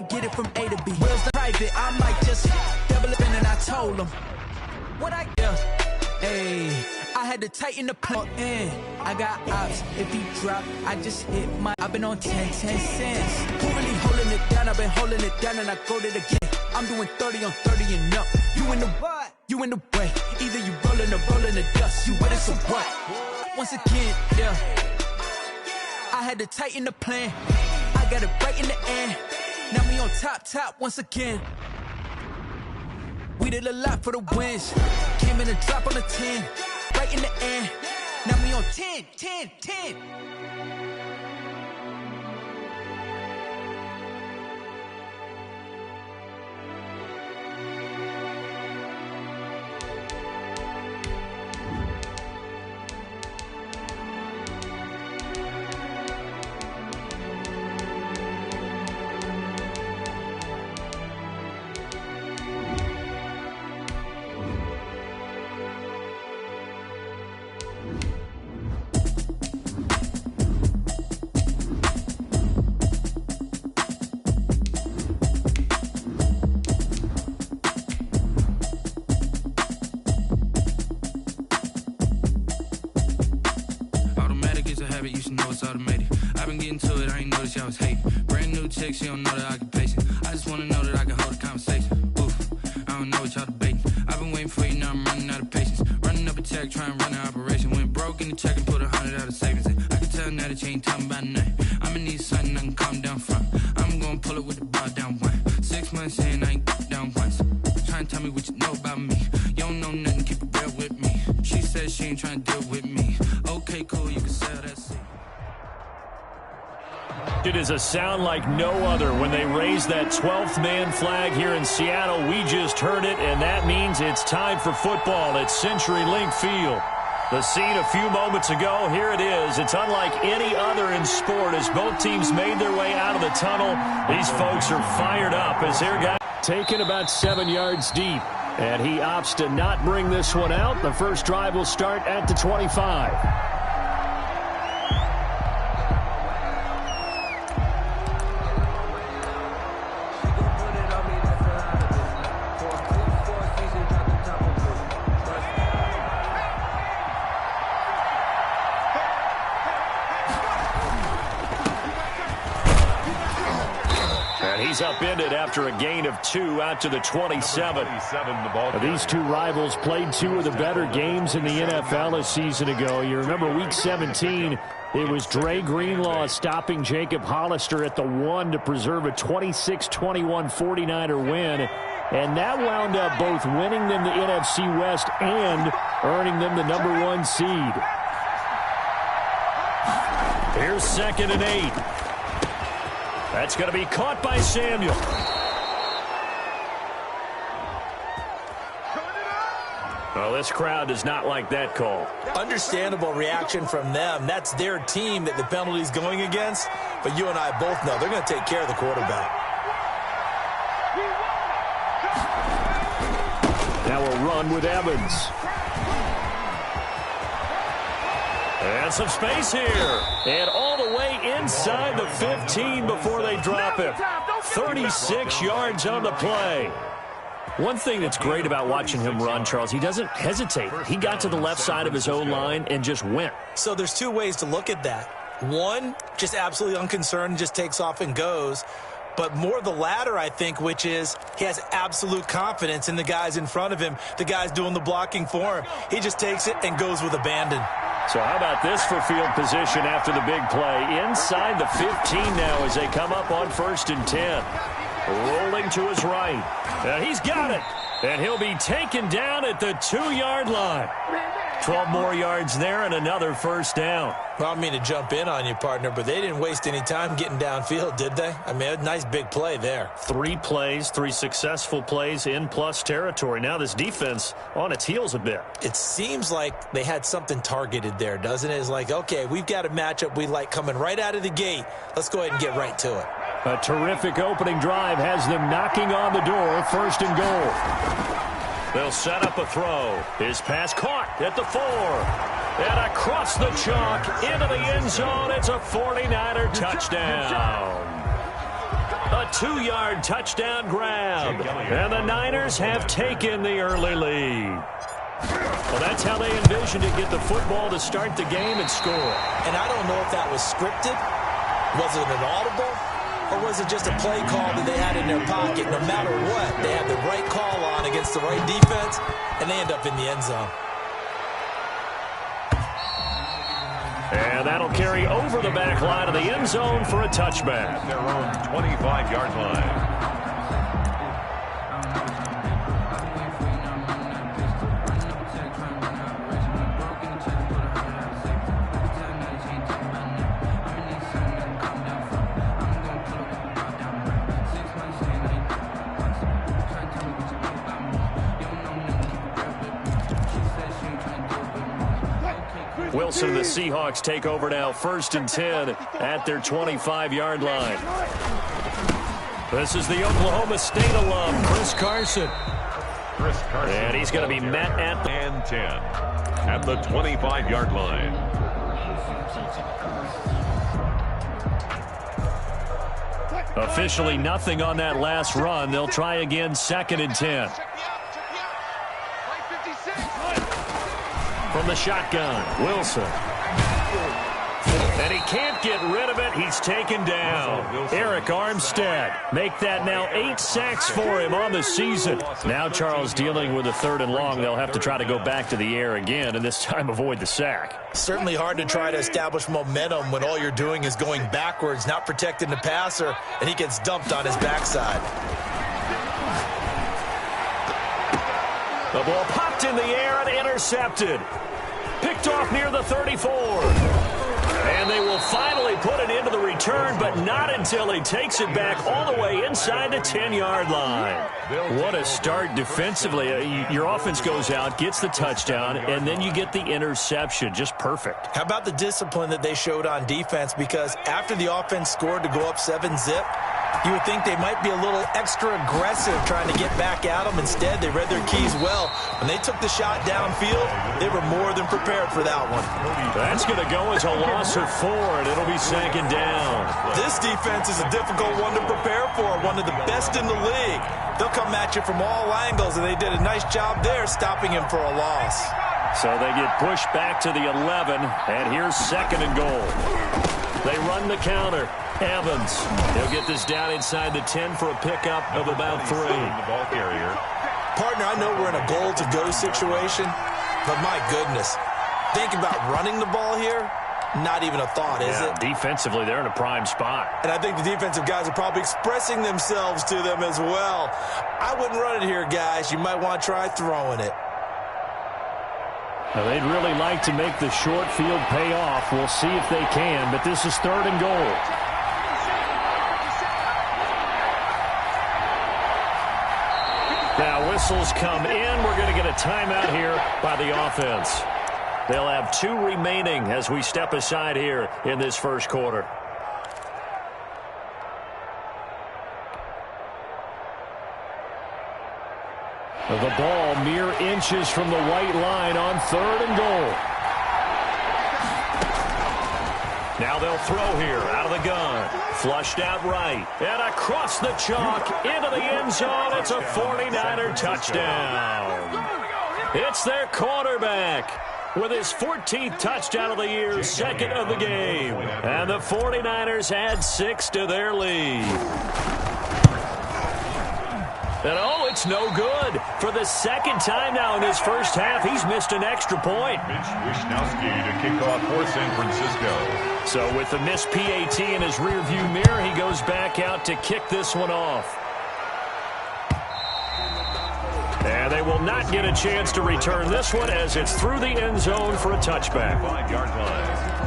to get it from A to B. Wheels the private, I might just double it in, and I told him what I got. Hey, I had to tighten the plan in. I got ops. If he drop, I just hit my. I've been on 10 cents. Who really holding it down? I've been holding it down, and I go to it again. I'm doing 30 on 30 and up. You in the what? You in the way. Either you rolling or rolling the dust. You with it, so what? Once again, yeah. I had to tighten the plan. I got it right in the end. Now me on top once again. We did a lot for the wins. Came in a drop on a 10. Right in the end. Now me on 10. She don't know the occupation. I just wanna know that I can hold a conversation. Oof, I don't know what y'all debating. I've been waiting for you, now I'm running out of patience. Running up a check, trying to run an operation. Went broke in the check and put 100 out of savings in. I can tell now that you ain't talking about nothing. I'ma need something I can calm down from. I'm gonna pull it with the bar down one. 6 months in, I ain't down once. Trying to tell me what you know about me. You don't know nothing, keep it real with me. She said she ain't trying to deal with me. Okay, cool, you can sell that seat. It is a sound like no other when they raise that 12th man flag here in Seattle. We just heard it, and that means it's time for football at CenturyLink Field. The scene a few moments ago, here it is. It's unlike any other in sport as both teams made their way out of the tunnel. These folks are fired up as their guy taken about 7 yards deep, and he opts to not bring this one out. The first drive will start at the 25. He's upended after a gain of 2 out to the 27. These two rivals played 2 of the better games in the NFL a season ago. You remember Week 17, it was Dre Greenlaw stopping Jacob Hollister at the 1 to preserve a 26-21 49er win. And that wound up both winning them the NFC West and earning them the #1 seed. Here's 2nd and 8. That's going to be caught by Samuel. Well, this crowd does not like that call. Understandable reaction from them. That's their team that the penalty's going against. But you and I both know they're going to take care of the quarterback. Now a run with Evans. And some space here. And all the way inside the 15 before they drop him. 36 yards on the play. One thing that's great about watching him run, Charles, he doesn't hesitate. He got to the left side of his own line and just went. So there's 2 ways to look at that. One, just absolutely unconcerned, just takes off and goes. But more the latter, I think, which is he has absolute confidence in the guys in front of him, the guys doing the blocking for him. He just takes it and goes with abandon. So how about this for field position after the big play? Inside the 15 now as they come up on 1st and 10. Rolling to his right. And he's got it. And he'll be taken down at the 2-yard line. 12 more yards there and another first down. Well, I don't mean to jump in on you, partner, but they didn't waste any time getting downfield, did they? I mean, a nice big play there. 3 plays, 3 successful plays in plus territory. Now this defense on its heels a bit. It seems like they had something targeted there, doesn't it? It's like, okay, we've got a matchup we like coming right out of the gate. Let's go ahead and get right to it. A terrific opening drive has them knocking on the door, 1st and goal. They'll set up a throw. His pass caught at the 4. And across the chalk into the end zone. It's a 49er touchdown. A 2-yard touchdown grab. And the Niners have taken the early lead. Well, that's how they envisioned to get the football to start the game and score. And I don't know if that was scripted. Was it an audible? Or was it just a play call that they had in their pocket? No matter what, they had the right call on against the right defense, and they end up in the end zone. And that'll carry over the back line of the end zone for a touchback. Their own 25-yard line. Wilson and the Seahawks take over now, 1st and 10 at their 25-yard line. This is the Oklahoma State alum, Chris Carson. And he's going to be met at the 10 at the 25-yard line. Officially nothing on that last run. They'll try again, 2nd and 10. From the shotgun, Wilson. And he can't get rid of it. He's taken down. Eric Armstead. Make that now 8 sacks for him on the season. Now Charles dealing with a 3rd and long. They'll have to try to go back to the air again, and this time avoid the sack. Certainly hard to try to establish momentum when all you're doing is going backwards, not protecting the passer, and he gets dumped on his backside. The ball popped in the air and intercepted. Picked off near the 34. And they will finally put it into the return, but not until he takes it back all the way inside the 10-yard line. What a start defensively. Your offense goes out, gets the touchdown, and then you get the interception. Just perfect. How about the discipline that they showed on defense? Because after the offense scored to go up 7-zip, you would think they might be a little extra aggressive trying to get back at them. Instead, they read their keys well. When they took the shot downfield, they were more than prepared for that one. That's going to go as a loss of 4, and it'll be 2nd down. This defense is a difficult one to prepare for, one of the best in the league. They'll come at you from all angles, and they did a nice job there stopping him for a loss. So they get pushed back to the 11, and here's 2nd and goal. They run the counter. Evans, he'll get this down inside the 10 for a pickup of about 3. The ball carrier. Partner, I know we're in a goal-to-go situation, but my goodness, think about running the ball here. Not even a thought, is it? Defensively, they're in a prime spot. And I think the defensive guys are probably expressing themselves to them as well. I wouldn't run it here, guys. You might want to try throwing it. Now, they'd really like to make the short field pay off. We'll see if they can, but this is 3rd and goal. Now, whistles come in. We're going to get a timeout here by the offense. They'll have 2 remaining as we step aside here in this first quarter. The ball mere inches from the white line on 3rd and goal. Now they'll throw here out of the gun. Flushed out right. And across the chalk into the end zone. It's a 49er touchdown. It's their quarterback with his 14th touchdown of the year, 2nd of the game. And the 49ers add 6 to their lead. And oh, it's no good. For the 2nd time now in his first half, he's missed an extra point. Mitch Wishnowsky to kick off for San Francisco. So with the missed PAT in his rearview mirror, he goes back out to kick this one off. And they will not get a chance to return this one as it's through the end zone for a touchback. 5-yard line.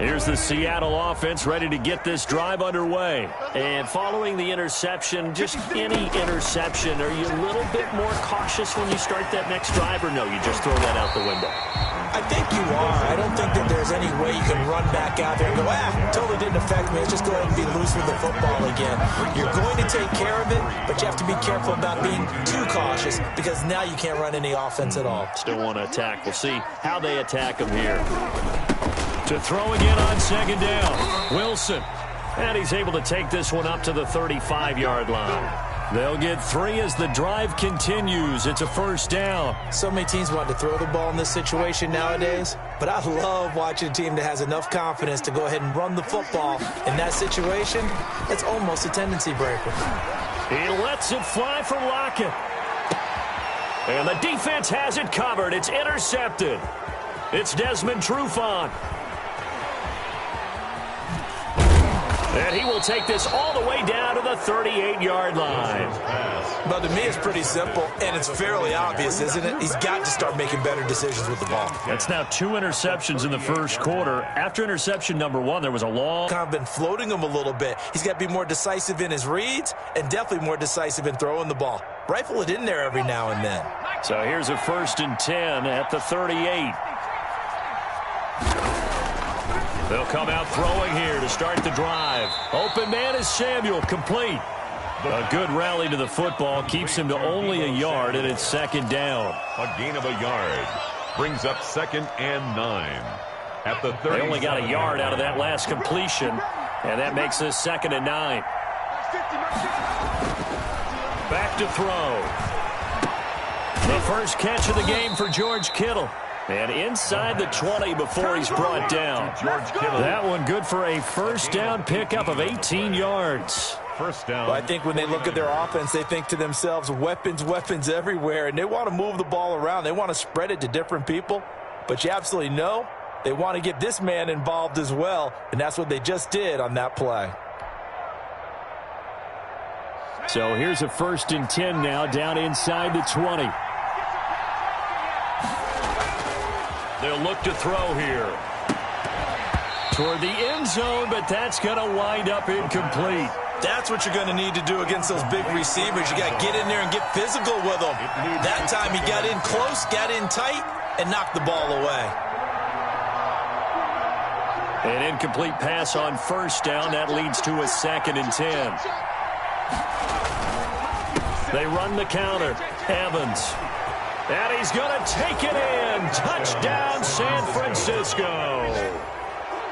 Here's the Seattle offense ready to get this drive underway. And following the interception, just any interception, are you a little bit more cautious when you start that next drive, or no, you just throw that out the window? I think you are. I don't think that there's any way you can run back out there and go, totally didn't affect me. Let's just go ahead and be loose with the football again. You're going to take care of it, but you have to be careful about being too cautious because now you can't run any offense at all. Still want to attack. We'll see how they attack them here. To throw again on second down. Wilson. And he's able to take this one up to the 35-yard line. They'll get 3 as the drive continues. It's a first down. So many teams want to throw the ball in this situation nowadays, but I love watching a team that has enough confidence to go ahead and run the football. In that situation, it's almost a tendency breaker. He lets it fly for Lockett. And the defense has it covered. It's intercepted. It's Desmond Trufant. And he will take this all the way down to the 38-yard line. But to me, it's pretty simple, and it's fairly obvious, isn't it? He's got to start making better decisions with the ball. That's now 2 interceptions in the first quarter. After interception number 1, there was a long... Kind of been floating him a little bit. He's got to be more decisive in his reads and definitely more decisive in throwing the ball. Rifle it in there every now and then. So here's a 1st and 10 at the 38. They'll come out throwing here to start the drive. Open man is Samuel, complete. A good rally to the football keeps him to only a yard, and it's 2nd down. A gain of a yard brings up 2nd and 9 at the 30. They only got a yard out of that last completion, and that makes this 2nd and 9. Back to throw. The first catch of the game for George Kittle. And inside the 20 before he's brought down. That one good for a first down pickup of 18 yards. First down. Well, I think when they look at their offense, they think to themselves, weapons, weapons everywhere. And they want to move the ball around. They want to spread it to different people. But you absolutely know they want to get this man involved as well. And that's what they just did on that play. So here's a 1st and 10 now down inside the 20. They'll look to throw here. Toward the end zone, but that's going to wind up incomplete. That's what you're going to need to do against those big receivers. You got to get in there and get physical with them. That time he got in close, got in tight, and knocked the ball away. An incomplete pass on first down. That leads to a 2nd and 10. They run the counter. Evans. And he's going to take it in. Touchdown, San Francisco.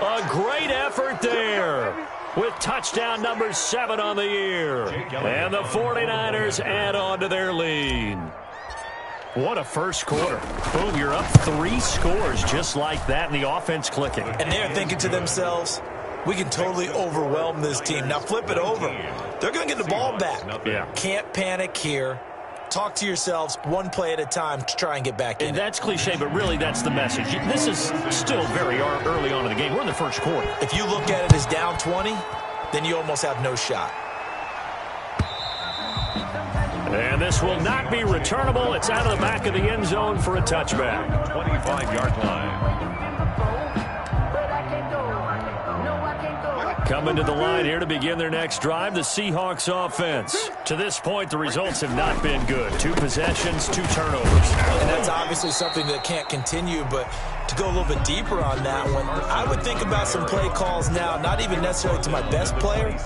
A great effort there with touchdown number 7 on the year. And the 49ers add on to their lead. What a first quarter. Boom, you're up 3 scores just like that, and the offense clicking. And they're thinking to themselves, we can totally overwhelm this team. Now flip it over. They're going to get the ball back. Yeah. Can't panic here. Talk to yourselves 1 play at a time to try and get back in. And that's cliche, but really that's the message. This is still very early on in the game. We're in the first quarter. If you look at it as down 20, then you almost have no shot. And this will not be returnable. It's out of the back of the end zone for a touchback. 25-yard line. Coming to the line here to begin their next drive, the Seahawks offense. To this point, the results have not been good. 2 possessions, 2 turnovers. And that's obviously something that can't continue, but to go a little bit deeper on that one, I would think about some play calls now, not even necessarily to my best player,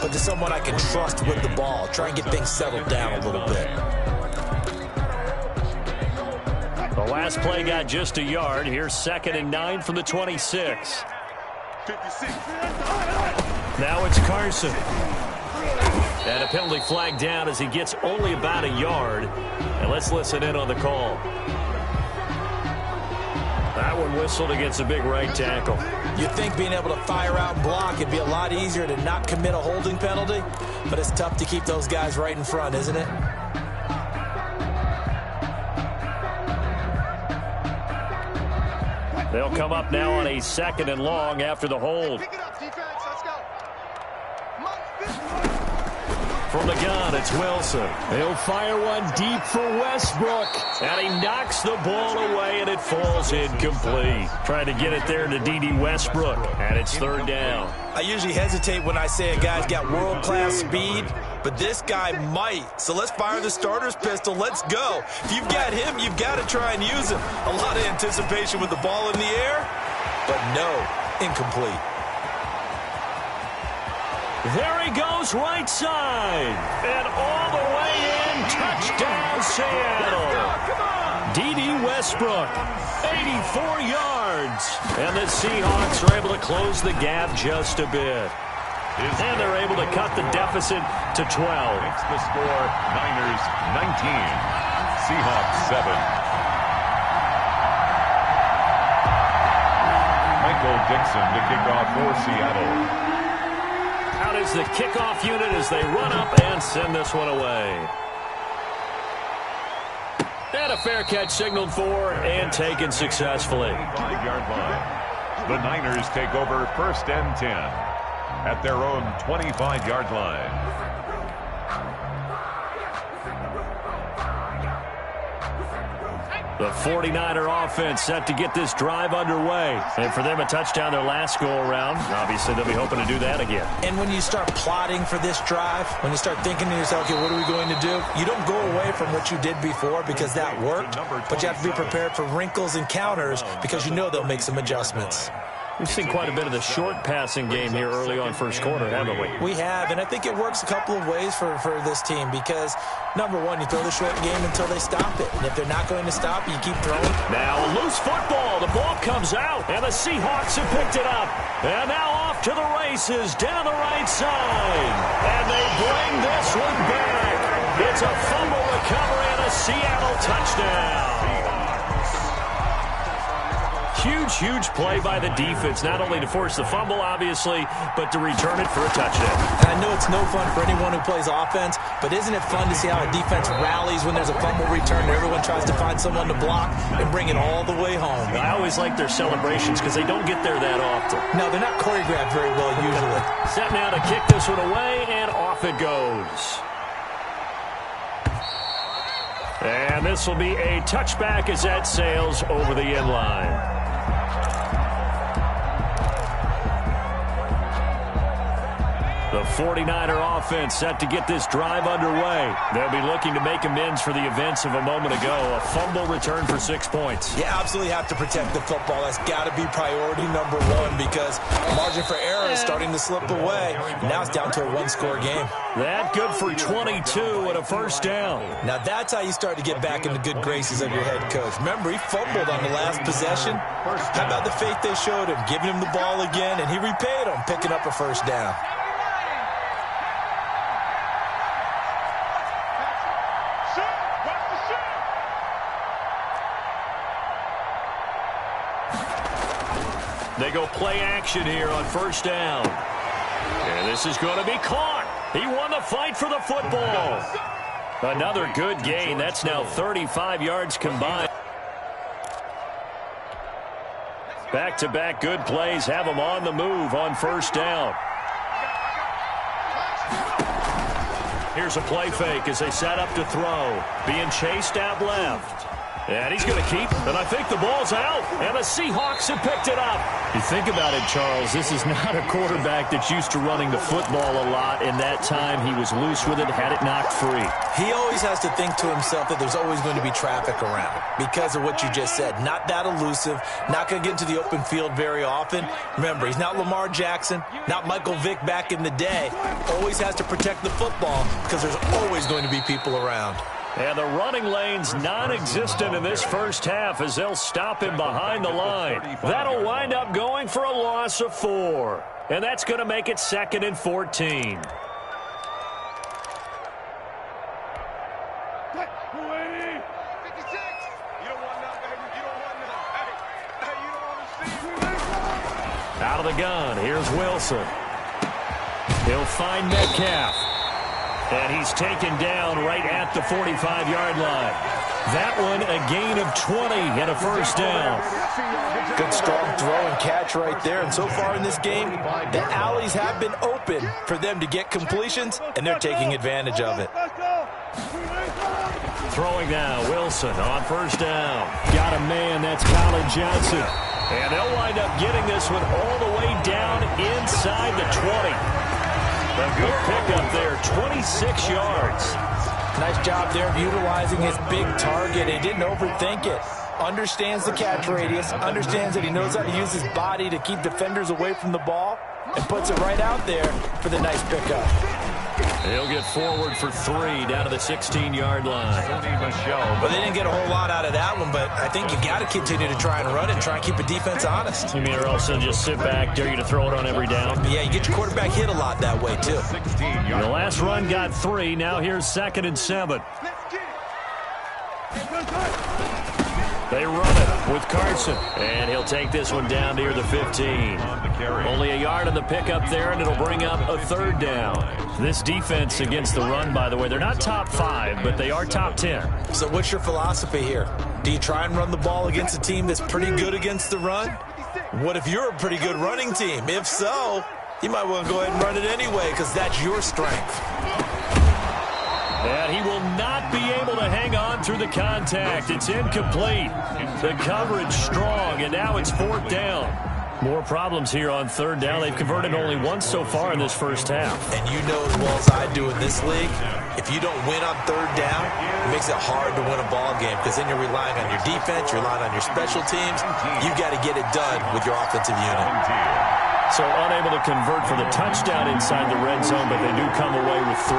but to someone I can trust with the ball. Try and get things settled down a little bit. The last play got just a yard. Here's 2nd and 9 from the 26. Now it's Carson. And a penalty flag down as he gets only about a yard. And let's listen in on the call. That one whistled against a big right tackle. You'd think being able to fire out and block it'd be a lot easier to not commit a holding penalty, but it's tough to keep those guys right in front, isn't it? They'll come up now on a 2nd and long after the hold. From the gun, it's Wilson. He'll fire one deep for Westbrook. And he knocks the ball away, and it falls incomplete. Trying to get it there to D.D. Westbrook, and it's 3rd down. I usually hesitate when I say a guy's got world-class speed, but this guy might. So let's fire the starter's pistol. Let's go. If you've got him, you've got to try and use him. A lot of anticipation with the ball in the air, but no, incomplete. There he goes right side. And all the way in, touchdown Seattle. D.D. Westbrook, 84 yards. And the Seahawks are able to close the gap just a bit. And they're able to cut the deficit to 12. Makes the score Niners 19, Seahawks 7. Michael Dixon to kick off for Seattle. Out is the kickoff unit as they run up and send this one away. And a fair catch signaled for and taken successfully. 5-yard line. The Niners take over 1st and 10 at their own 25-yard line. The 49er offense set to get this drive underway. And for them, a touchdown their last go-around. Obviously, they'll be hoping to do that again. And when you start plotting for this drive, when you start thinking to yourself, okay, what are we going to do? You don't go away from what you did before because that worked, but you have to be prepared for wrinkles and counters because you know they'll make some adjustments. We've seen quite a bit of the short passing game here early on first quarter, haven't we? We have, and I think it works a couple of ways for this team because, number one, you throw the short game until they stop it. And if they're not going to stop, you keep throwing. Now a loose football. The ball comes out, and the Seahawks have picked it up. And now off to the races down the right side. And they bring this one back. It's a fumble recovery and a Seattle touchdown. Huge play by the defense, not only to force the fumble, obviously, but to return it for a touchdown. And I know it's no fun for anyone who plays offense, but isn't it fun to see how a defense rallies when there's a fumble return and everyone tries to find someone to block and bring it all the way home? I always like their celebrations because they don't get there that often. No, they're not choreographed very well usually. Set now to kick this one away, and off it goes. And this will be a touchback as that sails over the end line. The 49er offense set to get this drive underway. They'll be looking to make amends for the events of a moment ago. A fumble return for 6 points. You absolutely have to protect the football. That's got to be priority number one because margin for error is starting to slip away. Now it's down to a one-score game. That good for 22 and a first down. Now that's how you start to get back into good graces of your head coach. Remember, he fumbled on the last possession. How about the faith they showed him, giving him the ball again, and he repaid him, picking up a first down. They go play action here on first down. And this is going to be caught. He won the fight for the football. Another good gain. That's now 35 yards combined. Back-to-back good plays have them on the move on first down. Here's a play fake as they set up to throw. Being chased out left. And he's going to keep, and I think the ball's out, and the Seahawks have picked it up. You think about it, Charles, this is not a quarterback that's used to running the football a lot, and that time he was loose with it, had it knocked free. He always has to think to himself that there's always going to be traffic around because of what you just said. Not that elusive, not going to get into the open field very often. Remember, he's not Lamar Jackson, not Michael Vick back in the day. Always has to protect the football because there's always going to be people around. And the running lane's non-existent in this first half as they'll stop him behind the line. That'll wind up going for a loss of 4. And that's going to make it 2nd and 14. Out of the gun, here's Wilson. He'll find Metcalf. And he's taken down right at the 45-yard line. That one, a gain of 20 and a first down. Good strong throw and catch right there. And so far in this game, the alleys have been open for them to get completions, and they're taking advantage of it. Throwing now, Wilson on first down. Got a man, that's Colin Johnson. And they'll wind up getting this one all the way down inside the 20. A good pickup there, 26 yards. Nice job there of utilizing his big target. He didn't overthink it. Understands the catch radius, understands that he knows how to use his body to keep defenders away from the ball, and puts it right out there for the nice pickup. He'll get forward for 3 down to the 16-yard line. Well, they didn't get a whole lot out of that one, but I think you got to continue to try and run it, try and keep the defense honest. You mean or else they'll just sit back, dare you to throw it on every down? Yeah, you get your quarterback hit a lot that way, too. The last run got 3. Now here's 2nd and 7. They run it with Carson, and he'll take this one down near the 15. Only a yard on the pickup there, and it'll bring up a 3rd down. This defense against the run, by the way, they're not top 5, but they are top 10. So what's your philosophy here? Do you try and run the ball against a team that's pretty good against the run? What if you're a pretty good running team? If so, you might want to go ahead and run it anyway because that's your strength. And he will not be able to hang on through the contact. It's incomplete. The coverage strong, and now it's 4th down. More problems here on 3rd down. They've converted only once so far in this first half. And you know as well as I do in this league, if you don't win on 3rd down, it makes it hard to win a ball game because then you're relying on your defense, you're relying on your special teams. You've got to get it done with your offensive unit. So unable to convert for the touchdown inside the red zone, but they do come away with 3.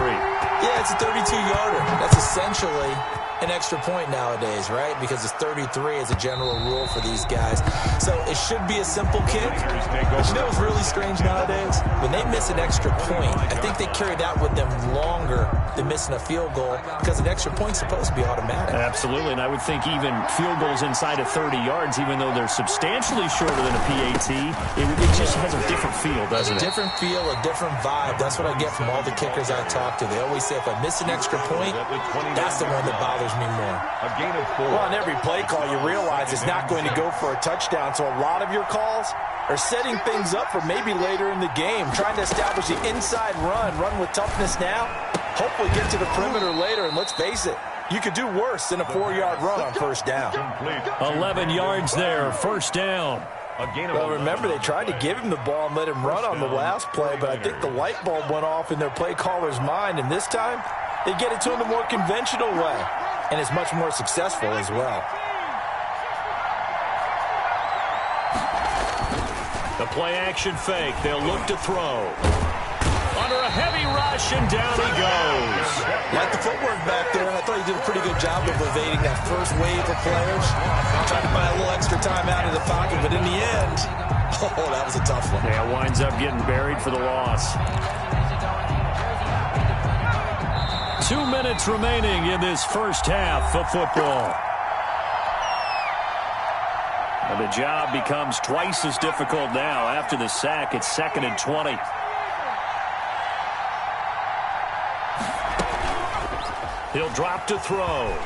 Yeah, it's a 32-yarder. That's essentially an extra point nowadays, right? Because it's 33 as a general rule for these guys. So it should be a simple kick. But you know what's really strange nowadays? When they miss an extra point, I think they carry that with them longer than missing a field goal because an extra point's supposed to be automatic. Absolutely, and I would think even field goals inside of 30 yards, even though they're substantially shorter than a PAT, it just has a different feel, doesn't it? A different feel, a different vibe. That's what I get from all the kickers I talk to. They always say if I miss an extra point, that's the one that bothers me more. A gain of 4. Well, on every play call, you realize it's not going to go for a touchdown, so a lot of your calls are setting things up for maybe later in the game, trying to establish the inside run with toughness now, hopefully get to the perimeter later, and let's face it, you could do worse than a 4-yard run on 1st down. 11 yards there, 1st down. Well, remember, they tried to give him the ball and let him run on the last play, but I think the light bulb went off in their play caller's mind, and this time they get it to him the more conventional way, and it's much more successful as well. The play-action fake. They'll look to throw. Under a heavy rush, and down he goes. Like the footwork back there, and I thought he did a pretty good job of evading that first wave of players. Trying to buy a little extra time out of the pocket, but in the end, oh, that was a tough one. Yeah, winds up getting buried for the loss. 2 minutes remaining in this first half of football. And the job becomes twice as difficult now after the sack. It's 2nd and 20. He'll drop to throw.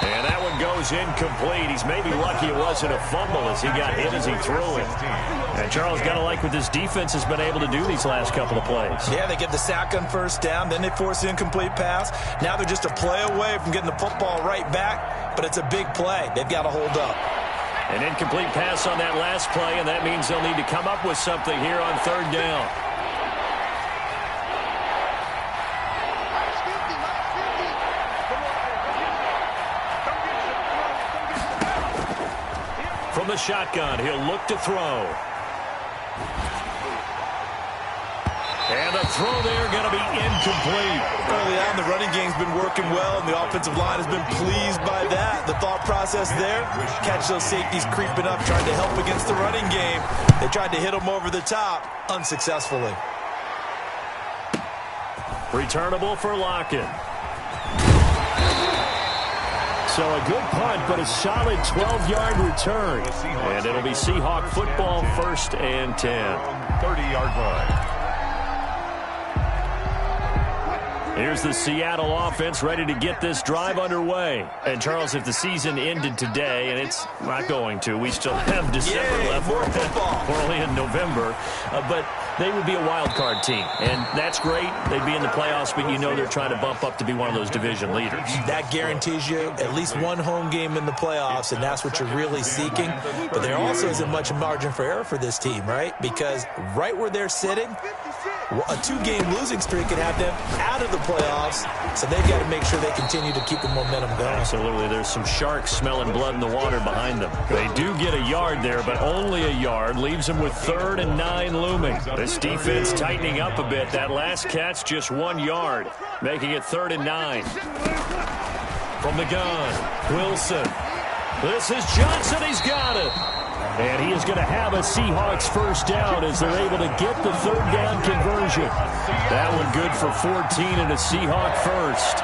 And that one goes incomplete. He's maybe lucky it wasn't a fumble as he got hit as he threw it. And Charles, got to like what this defense has been able to do these last couple of plays. Yeah, they get the sack on 1st down, then they force the incomplete pass. Now they're just a play away from getting the football right back, but it's a big play. They've got to hold up. An incomplete pass on that last play, and that means they'll need to come up with something here on 3rd down. From the shotgun, he'll look to throw. And a throw there going to be incomplete. Early on, the running game's been working well, and the offensive line has been pleased by that. The thought process there, catch those safeties creeping up, trying to help against the running game. They tried to hit them over the top, unsuccessfully. Returnable for Lockett. So a good punt, but a solid 12-yard return. And it'll be Seahawk football, 1st and 10. 30-yard line. Here's the Seattle offense ready to get this drive underway. And, Charles, if the season ended today, and it's not going to, we still have December left. We're only in November. But they would be a wild card team. And that's great. They'd be in the playoffs, but you know they're trying to bump up to be one of those division leaders. That guarantees you at least one home game in the playoffs, and that's what you're really seeking. But there also isn't much margin for error for this team, right? Because right where they're sitting, a 2-game losing streak could have them out of the playoffs, so they've got to make sure they continue to keep the momentum going. Absolutely. There's some sharks smelling blood in the water behind them. They do get a yard there, but only a yard. Leaves them with 3rd and 9 looming. This This defense tightening up a bit. That last catch just 1 yard, making it 3rd and 9. From the gun, Wilson. This is Johnson. He's got it. And he is going to have a Seahawks first down as they're able to get the 3rd down conversion. That one good for 14 and a Seahawk first.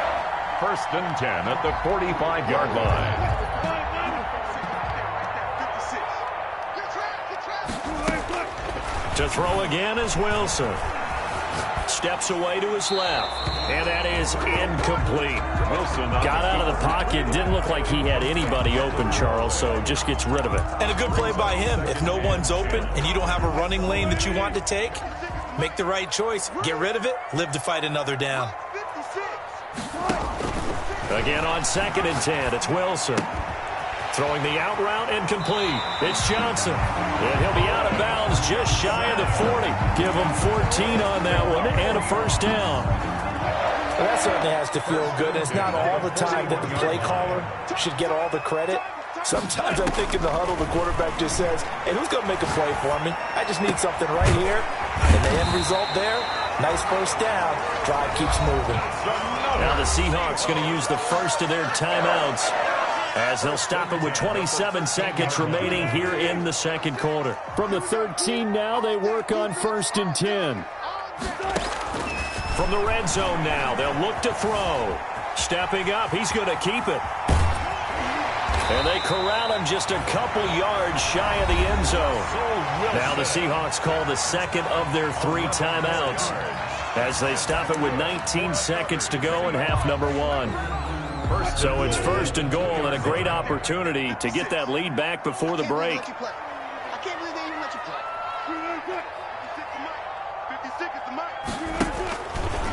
1st and 10 at the 45-yard line. To throw again is Wilson. Steps away to his left. And that is incomplete. Wilson got out of the pocket. Didn't look like he had anybody open, Charles, so just gets rid of it. And a good play by him. If no one's open and you don't have a running lane that you want to take, make the right choice. Get rid of it. Live to fight another down. Again on 2nd and 10, it's Wilson. Throwing the out route incomplete. It's Johnson. And he'll be out of bounds just shy of the 40. Give him 14 on that one and a first down. Well, that certainly has to feel good. And it's not all the time that the play caller should get all the credit. Sometimes I think in the huddle, the quarterback just says, hey, who's going to make a play for me? I just need something right here. And the end result there, nice first down. Drive keeps moving. Now the Seahawks going to use the first of their timeouts, as they'll stop it with 27 seconds remaining here in the 2nd quarter. From the 13 now, they work on 1st and 10. From the red zone now, they'll look to throw. Stepping up, he's going to keep it. And they corral him just a couple yards shy of the end zone. Now the Seahawks call the 2nd of their 3 timeouts, as they stop it with 19 seconds to go in half number 1. So it's 1st and goal, and a great opportunity to get that lead back before the break.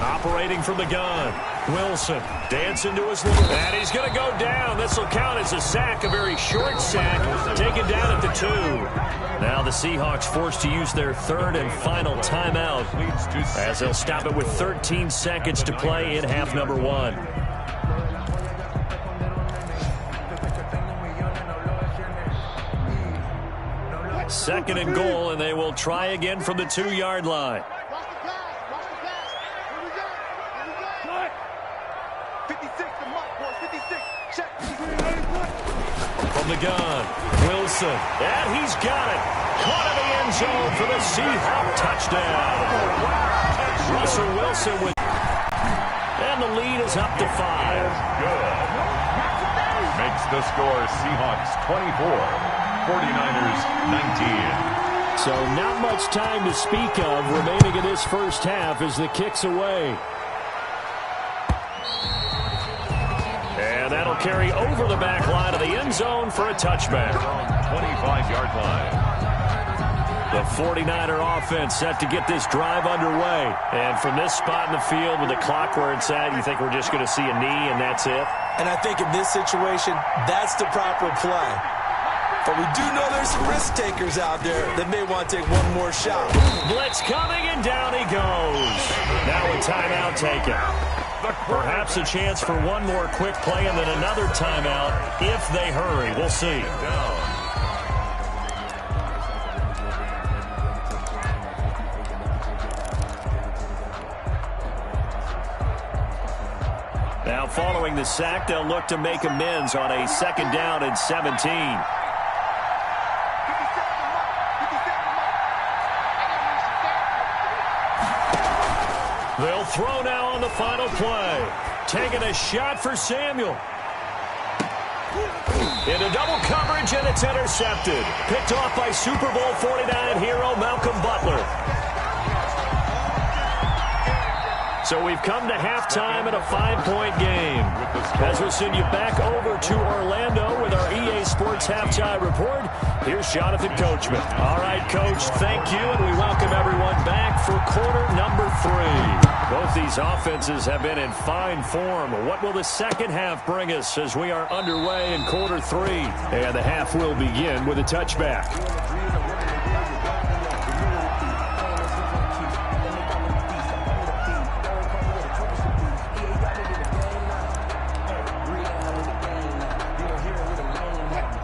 Operating from the gun, Wilson dancing to his left, and he's going to go down. This will count as a sack, a very short sack, taken down at the 2. Now the Seahawks forced to use their 3rd and final timeout, as they'll stop it with 13 seconds to play in half number 1. 2nd and goal, and they will try again from the 2-yard line. From the gun, Wilson, and he's got it. Caught in the end zone for the Seahawk touchdown. Russell Wilson with, and the lead is up to 5. Good. Makes the score Seahawks 24. 49ers 19. So not much time to speak of remaining in this first half as the kick's away. And that'll carry over the back line of the end zone for a touchback. 25-yard line. The 49er offense set to get this drive underway. And from this spot in the field with the clock where it's at, you think we're just going to see a knee and that's it? And I think in this situation, that's the proper play. But we do know there's some risk takers out there that may want to take one more shot. Blitz coming, and down he goes. Now a timeout taken. Perhaps a chance for one more quick play and then another timeout if they hurry. We'll see. Now following the sack, they'll look to make amends on a 2nd down and 17. They'll throw now on the final play. Taking a shot for Samuel. Into double coverage, and it's intercepted. Picked off by Super Bowl 49 hero Malcolm Butler. So we've come to halftime in a 5-point game. As we'll send you back over to Orlando with our EA Sports Halftime Report, here's Jonathan Coachman. All right, Coach, thank you, and we welcome everyone back for quarter number 3. Both these offenses have been in fine form. What will the second half bring us as we are underway in quarter 3? And the half will begin with a touchback.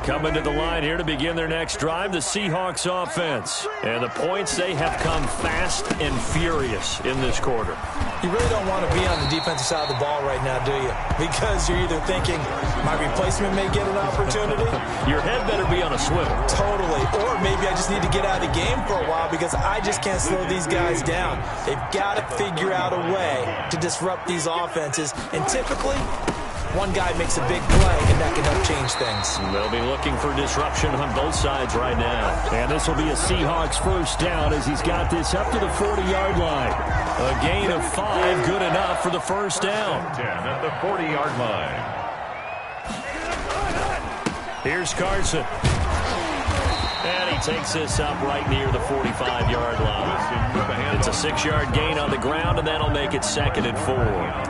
Coming to the line here to begin their next drive, the Seahawks offense. And the points, they have come fast and furious in this quarter. You really don't want to be on the defensive side of the ball right now, do you? Because you're either thinking, my replacement may get an opportunity. Your head better be on a swivel. Totally. Or maybe I just need to get out of the game for a while because I just can't slow these guys down. They've got to figure out a way to disrupt these offenses. And typically, one guy makes a big play, and that can help change things. They'll be looking for disruption on both sides right now. And this will be a Seahawks first down as he's got this up to the 40-yard line. A gain of 5, good enough for the first down. 10 at the 40-yard line. Here's Carson. And he takes this up right near the 45-yard line. It's a 6-yard gain on the ground, and that'll make it 2nd and 4.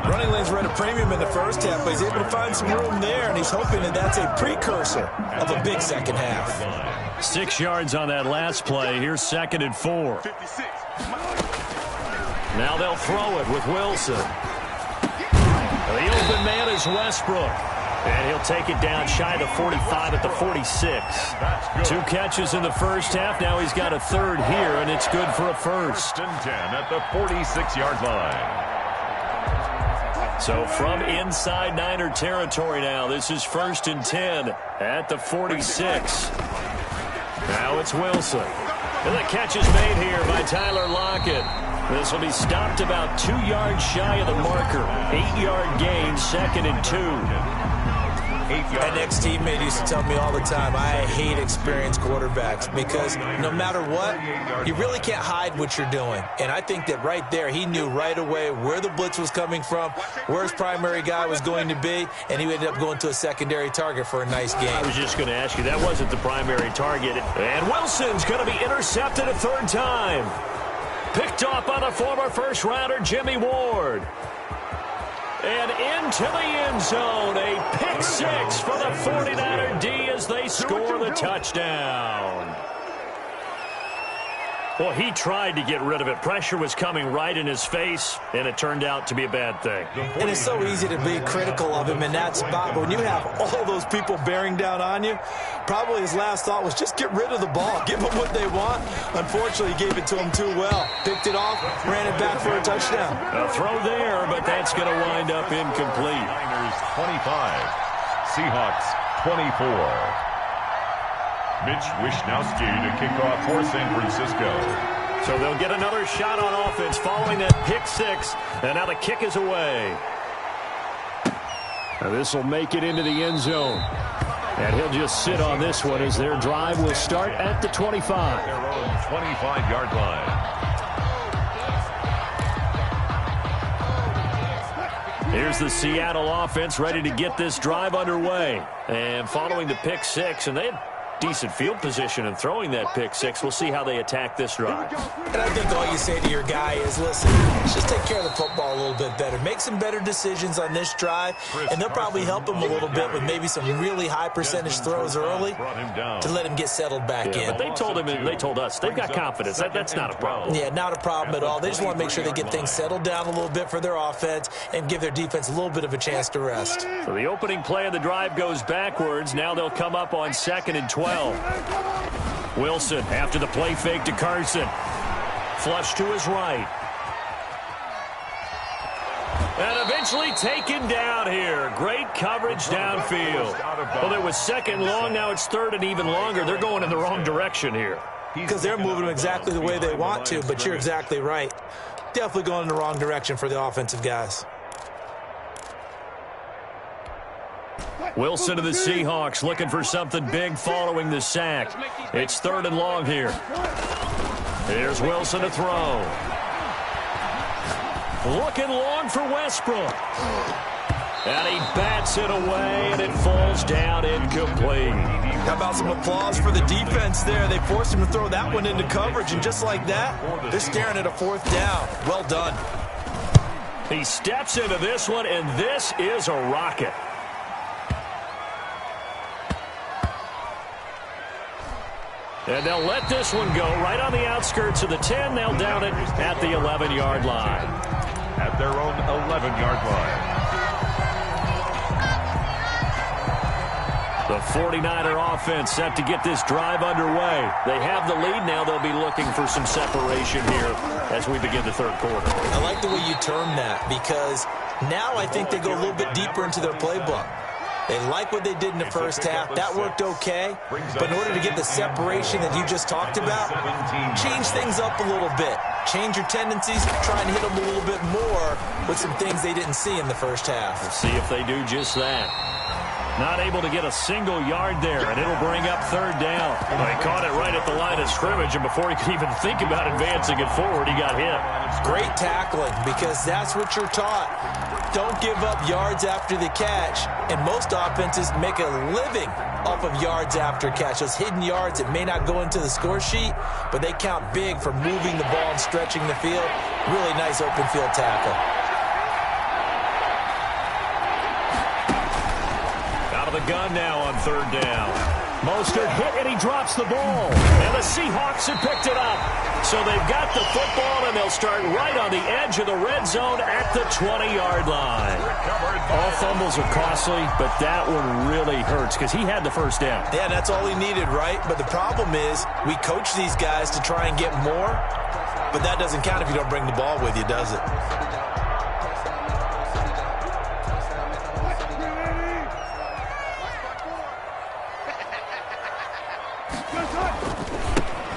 Running lanes were at a premium in the first half, but he's able to find some room there, and he's hoping that that's a precursor of a big second half. 6 yards on that last play. Here's 2nd and 4. Now they'll throw it with Wilson. The open man is Westbrook. And he'll take it down shy of the 45 at the 46. 2 catches in the first half. Now he's got a third here, and it's good for a first. 1st and 10 at the 46-yard line. So from inside Niner territory now, this is 1st and 10 at the 46. Now it's Wilson. And the catch is made here by Tyler Lockett. This will be stopped about 2 yards shy of the marker. 8-yard gain, 2nd and 2. An ex-teammate used to tell me all the time, I hate experienced quarterbacks because no matter what, you really can't hide what you're doing. And I think that right there, he knew right away where the blitz was coming from, where his primary guy was going to be, and he ended up going to a secondary target for a nice game. I was just going to ask you, that wasn't the primary target. And Wilson's going to be intercepted a 3rd time. Picked off by the former first-rounder Jimmy Ward. And into the end zone, a pick 6 for the 49er D as they score the touchdown. Well, he tried to get rid of it. Pressure was coming right in his face, and it turned out to be a bad thing. And it's so easy to be critical of him in that spot, but when you have all those people bearing down on you, probably his last thought was just get rid of the ball, give them what they want. Unfortunately, he gave it to them too well. Picked it off, ran it back for a touchdown. A throw there, but that's going to wind up incomplete. Niners 25, Seahawks 24. Mitch Wishnowsky to kick off for San Francisco. So they'll get another shot on offense following that pick 6, and now the kick is away. Now this will make it into the end zone. And he'll just sit on this one as their drive will start at the 25. Their own 25-yard line. Here's the Seattle offense ready to get this drive underway. And following the pick 6, and they had decent field position in throwing that pick 6. We'll see how they attack this drive. And I think all you say to your guy is, listen, let's just take care of the football a little bit better. Make some better decisions on this drive, and they'll probably help him a little bit with maybe some really high percentage throws early to let him get settled back in. But they told him, and they told us, they've got confidence. That's not a problem. Yeah, not a problem at all. They just want to make sure they get things settled down a little bit for their offense and give their defense a little bit of a chance to rest. So the opening play of the drive goes backwards. Now they'll come up on 2nd and 12. Wilson after the play fake to Carson. Flush to his right. And eventually taken down here. Great coverage downfield. Well, it was 2nd long. Now it's 3rd and even longer. They're going in the wrong direction here. Because they're moving them exactly the way they want to, but you're exactly right. Definitely going in the wrong direction for the offensive guys. Wilson to the Seahawks looking for something big following the sack. It's 3rd and long here. Here's Wilson to throw. Looking long for Westbrook. And he bats it away, and it falls down incomplete. How about some applause for the defense there? They forced him to throw that one into coverage, and just like that, they're staring at a 4th down. Well done. He steps into this one, and this is a rocket. And they'll let this one go right on the outskirts of the 10. They'll down it at the 11-yard line. At their own 11-yard line. The 49er offense set to get this drive underway. They have the lead now. They'll be looking for some separation here as we begin the third quarter. I like the way you term that because now I think they go a little bit deeper into their playbook. They like what they did in the first half. That worked okay. But in order to get the separation that you just talked about, change things up a little bit. Change your tendencies, try and hit them a little bit more with some things they didn't see in the first half. Let's see if they do just that. Not able to get a single yard there, and it'll bring up third down. They caught it right at the line of scrimmage, and before he could even think about advancing it forward, he got hit. Great tackling, because that's what you're taught. Don't give up yards after the catch, and most offenses make a living off of yards after catch. Those hidden yards that may not go into the score sheet, but they count big for moving the ball and stretching the field. Really nice open field tackle. The gun now on third down. Mostert hit and he drops the ball. And the Seahawks have picked it up. So they've got the football and they'll start right on the edge of the red zone at the 20-yard line. All fumbles are costly, but that one really hurts because he had the first down. Yeah, that's all he needed, right? But the problem is we coach these guys to try and get more, but that doesn't count if you don't bring the ball with you, does it?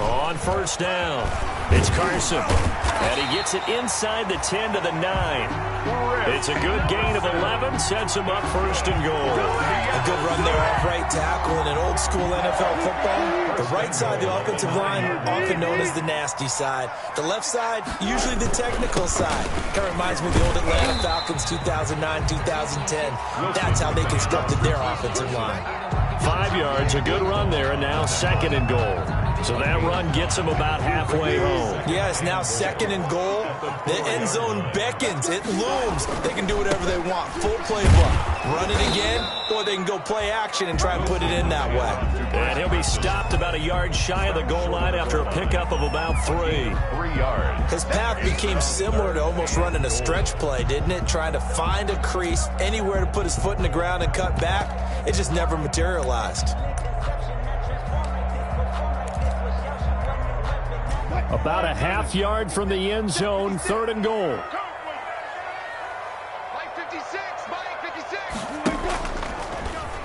On first down, it's Carson. And he gets it inside the 10 to the 9. It's a good gain of 11, sets him up first and goal. A good run there off right tackle in an old school NFL football. The right side of the offensive line, often known as the nasty side. The left side, usually the technical side. Kind of reminds me of the old Atlanta Falcons 2009, 2010. That's how they constructed their offensive line. 5 yards, a good run there, and now second and goal. So that run gets him about halfway home. Yeah, it's now second and goal. The end zone beckons. It looms. They can do whatever they want. Full playbook. Run it again, or they can go play action and try and put it in that way. And he'll be stopped about a yard shy of the goal line after a pickup of about 3. 3 yards. His path became similar to almost running a stretch play, didn't it? Trying to find a crease, anywhere to put his foot in the ground and cut back. It just never materialized. About a half yard from the end zone, third and goal.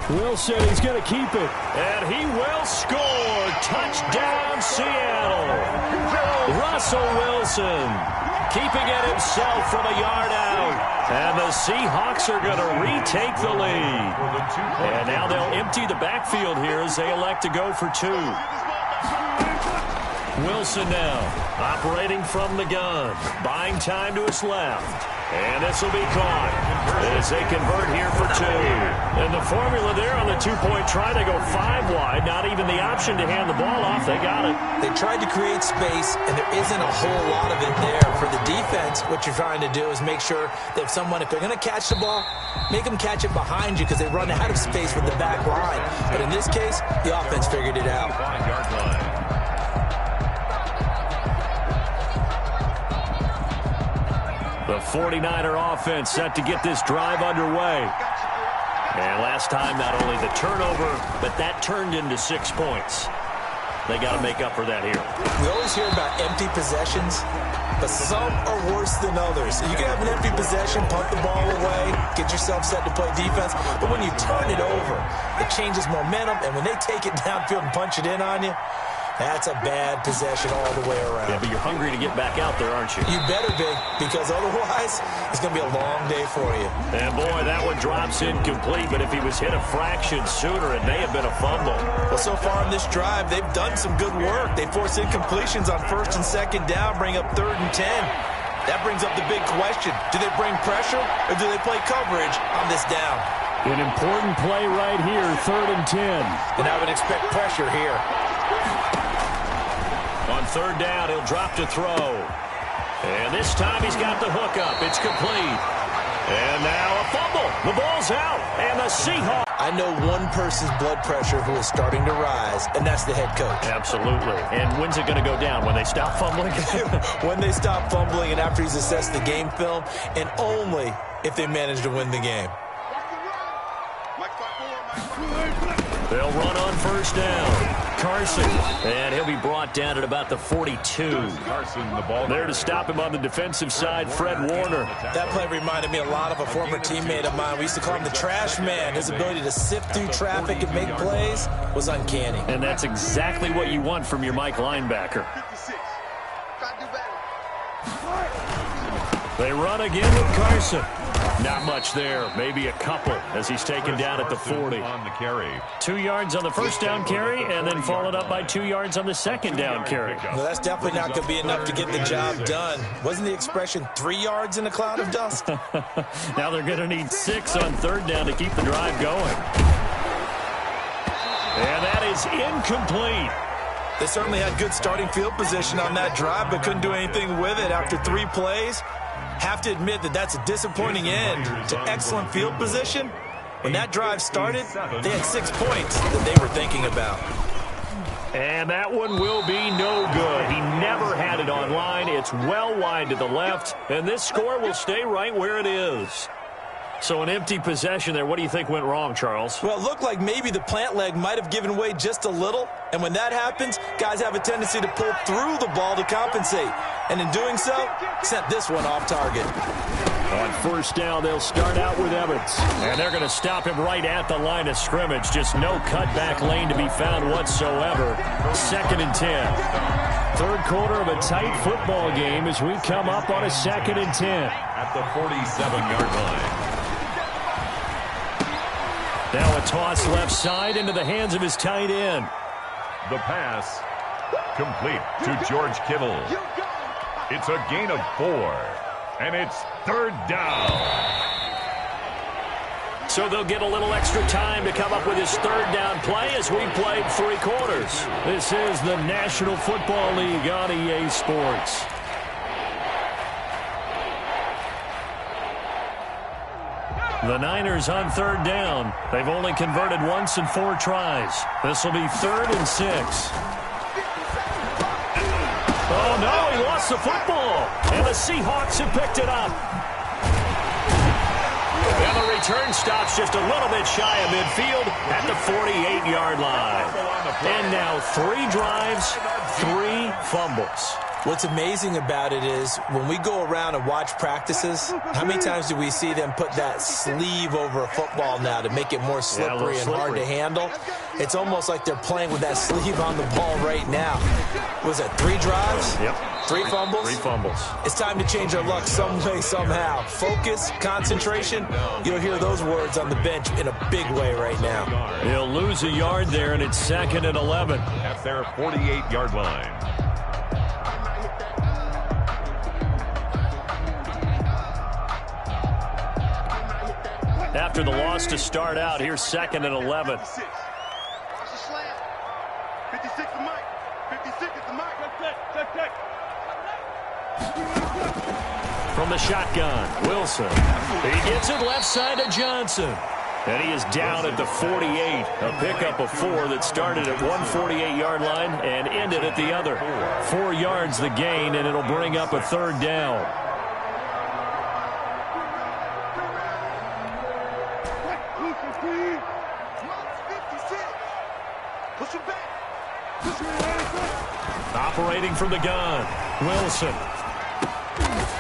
Wilson, he's going to keep it. And he will score. Touchdown, Seattle. Russell Wilson keeping it himself from a yard out. And the Seahawks are going to retake the lead. And now they'll empty the backfield here as they elect to go for 2. Wilson now operating from the gun, buying time to his left. And this will be caught as they convert here for 2. And the formula there on the 2-point try to go 5 wide. Not even the option to hand the ball off. They got it. They tried to create space, and there isn't a whole lot of it there. For the defense, what you're trying to do is make sure that if they're going to catch the ball, make them catch it behind you because they run out of space with the back line. But in this case, the offense figured it out. 5-yard line. The 49er offense set to get this drive underway. And last time, not only the turnover, but that turned into 6 points. They got to make up for that here. We always hear about empty possessions, but some are worse than others. You can have an empty possession, punt the ball away, get yourself set to play defense, but when you turn it over, it changes momentum, and when they take it downfield and punch it in on you, that's a bad possession all the way around. Yeah, but you're hungry to get back out there, aren't you? You better be, because otherwise, it's going to be a long day for you. And boy, that one drops incomplete, but if he was hit a fraction sooner, it may have been a fumble. Well, so far in this drive, they've done some good work. They force incompletions on first and second down, bring up third and 10. That brings up the big question. Do they bring pressure, or do they play coverage on this down? An important play right here, third and 10. And I would expect pressure here. On third down, he'll drop to throw. And this time he's got the hook up. It's complete. And now a fumble. The ball's out. And the Seahawks. I know one person's blood pressure who is starting to rise, and that's the head coach. Absolutely. And when's it going to go down? When they stop fumbling? When they stop fumbling and after he's assessed the game film, and only if they manage to win the game. They'll run on first down. Carson, and he'll be brought down at about the 42. Carson, the ball There to stop him on the defensive side, Fred Warner. That play reminded me a lot of a former teammate of mine. We used to call him the trash man. His ability to sift through traffic and make plays was uncanny. And that's exactly what you want from your Mike linebacker. They run again with Carson. Not much there, maybe a couple as he's taken down at the 40. On the carry. 2 yards on the first down carry and then followed up by 2 yards on the second down carry. Well, that's definitely not going to be enough to get the job done. Wasn't the expression 3 yards in a cloud of dust? Now they're going to need 6 on third down to keep the drive going. And that is incomplete. They certainly had good starting field position on that drive, but couldn't do anything with it after 3 plays. Have to admit that that's a disappointing end to excellent field position. When that drive started, they had 6 points that they were thinking about. And that one will be no good. He never had it online. It's well wide to the left, and this score will stay right where it is. So an empty possession there. What do you think went wrong, Charles? Well, it looked like maybe the plant leg might have given way just a little. And when that happens, guys have a tendency to pull through the ball to compensate. And in doing so, sent this one off target. On first down, they'll start out with Evans. And they're going to stop him right at the line of scrimmage. Just no cutback lane to be found whatsoever. 2nd and 10. Third quarter of a tight football game as we come up on a 2nd and 10. At the 47-yard line. Now a toss left side into the hands of his tight end. The pass complete to George Kittle. It's a gain of 4, and it's 3rd down. So they'll get a little extra time to come up with his 3rd down play as we played 3 quarters. This is the National Football League on EA Sports. The Niners on 3rd down. They've only converted once in 4 tries. This will be 3rd and 6. Oh, no, he lost the football. And the Seahawks have picked it up. And the return stops just a little bit shy of midfield at the 48-yard line. And now 3 drives, 3 fumbles. What's amazing about it is when we go around and watch practices, how many times do we see them put that sleeve over a football now to make it more slippery and hard to handle? It's almost like they're playing with that sleeve on the ball right now. Was it 3 drives? Yep. 3 fumbles? 3 fumbles. It's time to change our luck some way, somehow. Focus, concentration. You'll hear those words on the bench in a big way right now. He'll lose a yard there, and it's 2nd and 11. At their 48-yard line. After the loss to start out, here's 2nd and 11. 56 the mic. 56 is the mic. Check. From the shotgun, Wilson. He gets it left side to Johnson. And he is down at the 48. A pickup of 4 that started at 148-yard line and ended at the other. 4 yards the gain, and it'll bring up a 3rd down. Operating from the gun, Wilson.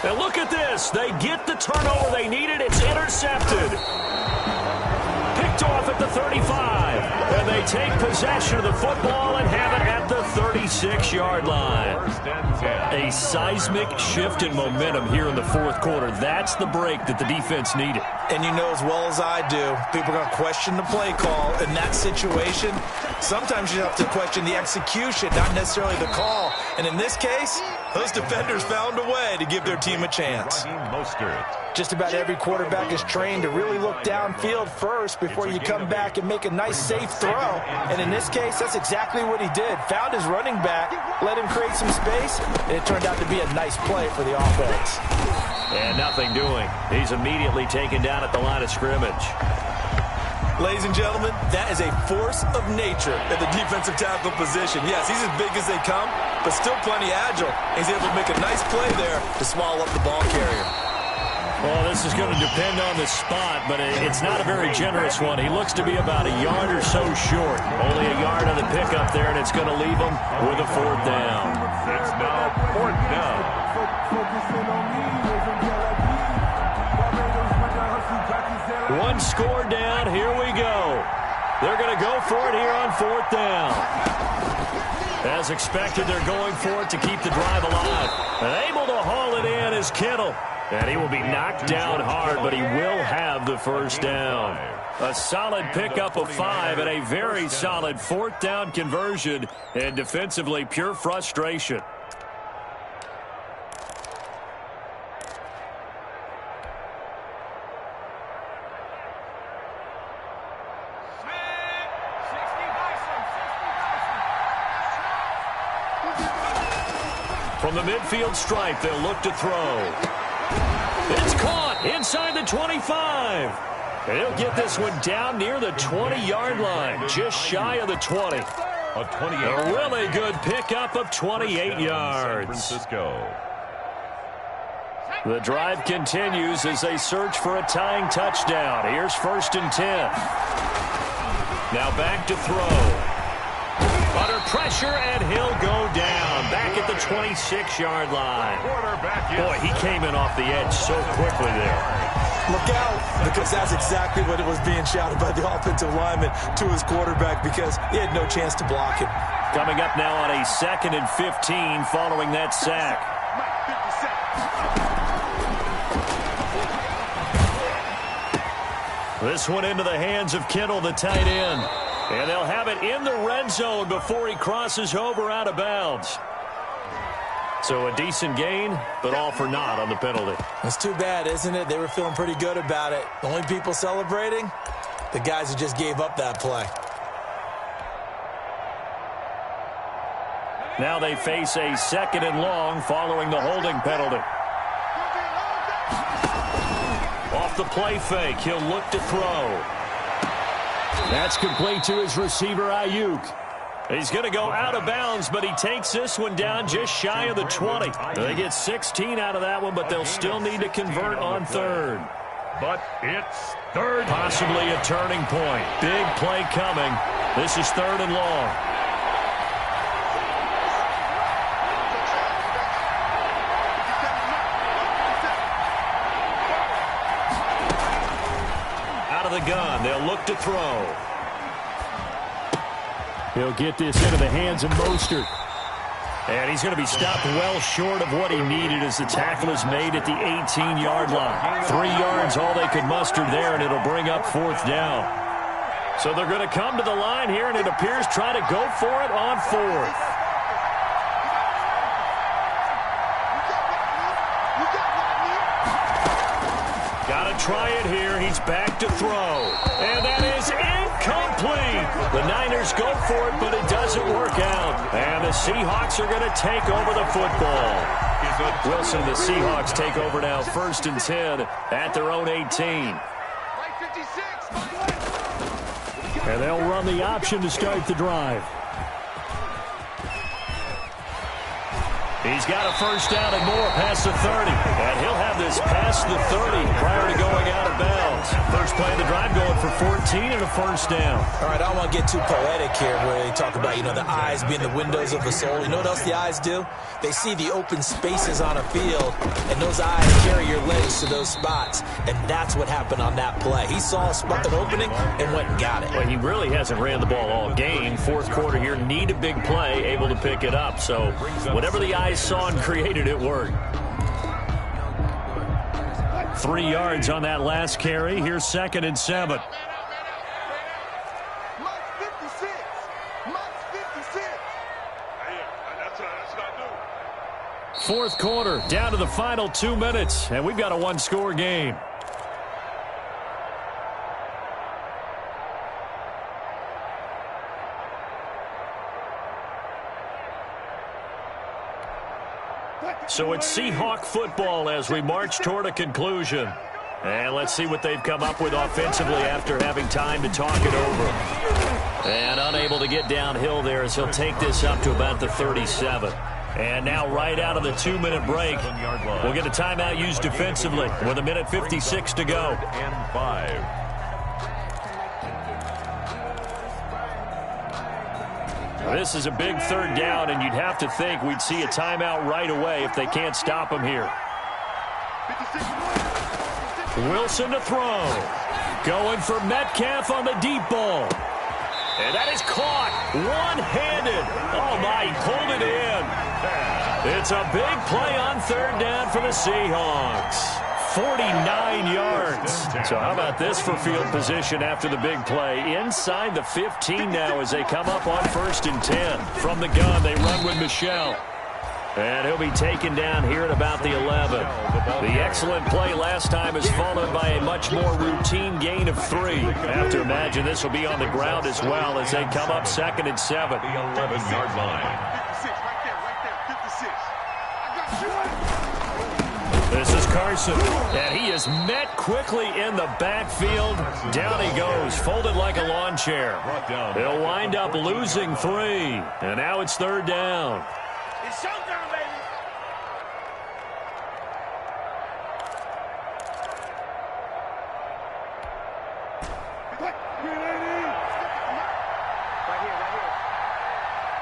And look at this. They get the turnover they needed. It's intercepted. Picked off at the 35. And they take possession of the football and have it at the 36-yard line. A seismic shift in momentum here in the 4th quarter. That's the break that the defense needed. And you know as well as I do, people are going to question the play call in that situation. Sometimes you have to question the execution, not necessarily the call. And in this case, those defenders found a way to give their team a chance. Just about every quarterback is trained to really look downfield first before you come back and make a nice, safe throw. And in this case, that's exactly what he did. Found his running back, let him create some space, and it turned out to be a nice play for the offense. And nothing doing. He's immediately taken down at the line of scrimmage. Ladies and gentlemen, that is a force of nature at the defensive tackle position. Yes, he's as big as they come, but still plenty agile. He's able to make a nice play there to swallow up the ball carrier. Well, this is going to depend on the spot, but it's not a very generous one. He looks to be about a yard or so short. Only a yard on the pickup there, and it's going to leave him with a 4th down. It's now 4th down. One score down. Here we go. They're going to go for it here on 4th down. As expected, they're going for it to keep the drive alive. And able to haul it in is Kittle. And he will be knocked down hard, but he will have the 1st down. A solid pickup of 5 and a very solid 4th down conversion. And defensively, pure frustration. From the midfield stripe, they'll look to throw. It's caught inside the 25. And he'll get this one down near the 20-yard line, just shy of the 20. A really good pickup of 28 yards. San Francisco. The drive continues as they search for a tying touchdown. Here's 1st and 10. Now back to throw. Under pressure, and he'll go down. Back at the 26-yard line. Boy, he came in off the edge so quickly there. Look out, because that's exactly what it was being shouted by the offensive lineman to his quarterback, because he had no chance to block him. Coming up now on a 2nd and 15 following that sack. This one into the hands of Kittle, the tight end. And they'll have it in the red zone before he crosses over out of bounds. So a decent gain, but all for naught on the penalty. It's too bad, isn't it? They were feeling pretty good about it. The only people celebrating, the guys who just gave up that play. Now they face a 2nd and long following the holding penalty. Off the play fake, he'll look to throw. That's complete to his receiver, Ayuk. He's going to go out of bounds, but he takes this one down just shy of the 20. They get 16 out of that one, but they'll still need to convert on 3rd. But it's 3rd. Possibly a turning point. Big play coming. This is 3rd and long. Out of the gun, they'll look to throw. He'll get this into the hands of Mostert. And he's going to be stopped well short of what he needed as the tackle is made at the 18-yard line. 3 yards, all they could muster there, and it'll bring up 4th down. So they're going to come to the line here, and it appears try to go for it on 4th. Got to try it here. He's back to throw. And that is incomplete. The Niners go for it, but it doesn't work out. And the Seahawks are going to take over the football. Wilson, the Seahawks take over now 1st and 10 at their own 18. And they'll run the option to start the drive. He's got a 1st down and more past the 30. And he'll have this past the 30 prior to going out of bounds. First play of the drive going for 14 and a 1st down. All right, I don't want to get too poetic here where they talk about, the eyes being the windows of the soul. You know what else the eyes do? They see the open spaces on a field, and those eyes carry your legs to those spots. And that's what happened on that play. He saw a spot, an opening, and went and got it. Well, he really hasn't ran the ball all game. 4th quarter here, need a big play, able to pick it up. So whatever the eyes saw and created, it worked. 3 yards on that last carry. Here's 2nd and 7. Fourth quarter, down to the final 2 minutes, and we've got a 1-score game. So it's Seahawk football as we march toward a conclusion. And let's see what they've come up with offensively after having time to talk it over. And unable to get downhill there as he'll take this up to about the 37. And now right out of the 2-minute break, we'll get a timeout used defensively with 1:56 to go. And 5. This is a big third down, and you'd have to think we'd see a timeout right away if they can't stop him here. Wilson to throw. Going for Metcalf on the deep ball. And that is caught one-handed. Oh, my, he pulled it in. It's a big play on third down for the Seahawks. 49 yards. So how about this for field position after the big play? Inside the 15 now as they come up on 1st and 10. From the gun, they run with Michel. And he'll be taken down here at about the 11. The excellent play last time is followed by a much more routine gain of 3. I have to imagine this will be on the ground as well as they come up 2nd and 7. The 11-yard line. This is Carson, and he is met quickly in the backfield. Down he goes, folded like a lawn chair. They'll wind up losing 3, and now it's 3rd down. It's showtime, baby. Right here.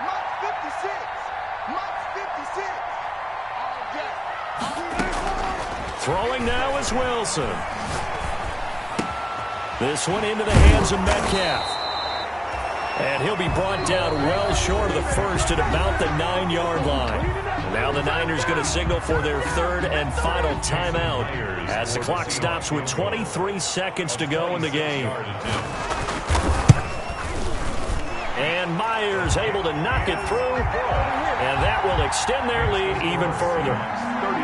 Mark 56. Throwing now is Wilson. This one into the hands of Metcalf. And he'll be brought down well short of the first at about the 9-yard line. Now the Niners going to signal for their 3rd and final timeout as the clock stops with 23 seconds to go in the game. And Myers able to knock it through, and that will extend their lead even further.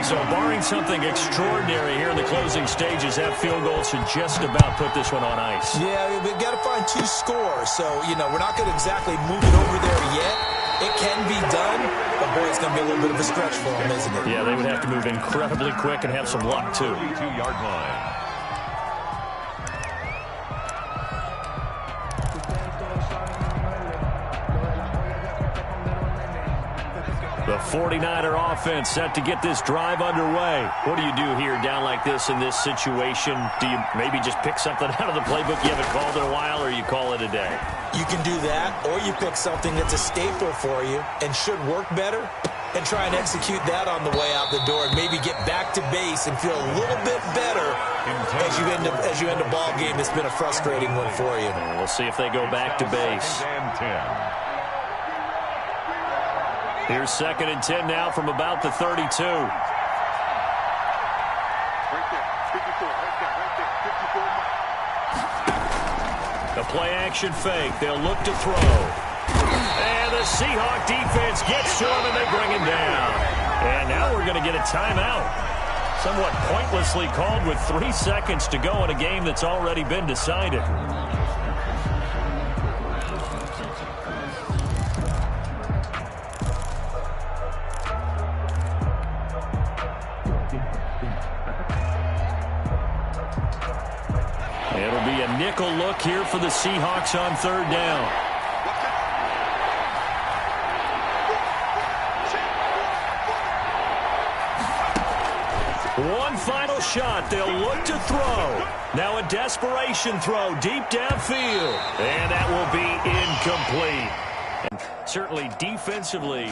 So barring something extraordinary here in the closing stages, that field goal should just about put this one on ice. Yeah, we've got to find 2 scores. So, we're not going to exactly move it over there yet. It can be done, but boy, it's going to be a little bit of a stretch for them, isn't it? Yeah, they would have to move incredibly quick and have some luck, too. 32-yard line. The 49er offense set to get this drive underway. What do you do here down like this in this situation? Do you maybe just pick something out of the playbook you haven't called in a while, or you call it a day? You can do that, or you pick something that's a staple for you and should work better and try and execute that on the way out the door and maybe get back to base and feel a little bit better as you end a ball game that's been a frustrating one for you. We'll see if they go back to base. And 10. Here's 2nd and 10 now from about the 32. Right there. 54. The play-action fake. They'll look to throw. And the Seahawk defense gets to him, and they bring him down. And now we're going to get a timeout. Somewhat pointlessly called with 3 seconds to go in a game that's already been decided. It'll be a nickel look here for the Seahawks on 3rd down. One final shot. They'll look to throw. Now a desperation throw deep downfield. And that will be incomplete. And certainly defensively,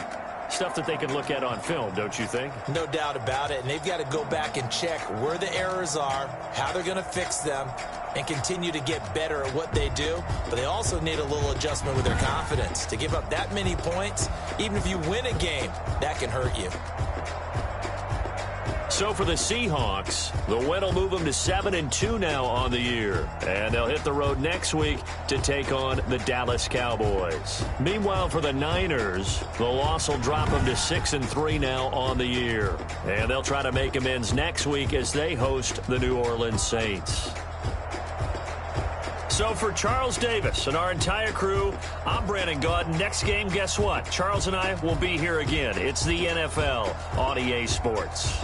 stuff that they can look at on film, don't you think? No doubt about it. And they've got to go back and check where the errors are, how they're going to fix them, and continue to get better at what they do. But they also need a little adjustment with their confidence. To give up that many points, even if you win a game, that can hurt you. So for the Seahawks, the win will move them to 7-2 now on the year. And they'll hit the road next week to take on the Dallas Cowboys. Meanwhile, for the Niners, the loss will drop them to 6-3 now on the year. And they'll try to make amends next week as they host the New Orleans Saints. So for Charles Davis and our entire crew, I'm Brandon Gaud. Next game, guess what? Charles and I will be here again. It's the NFL on EA Sports.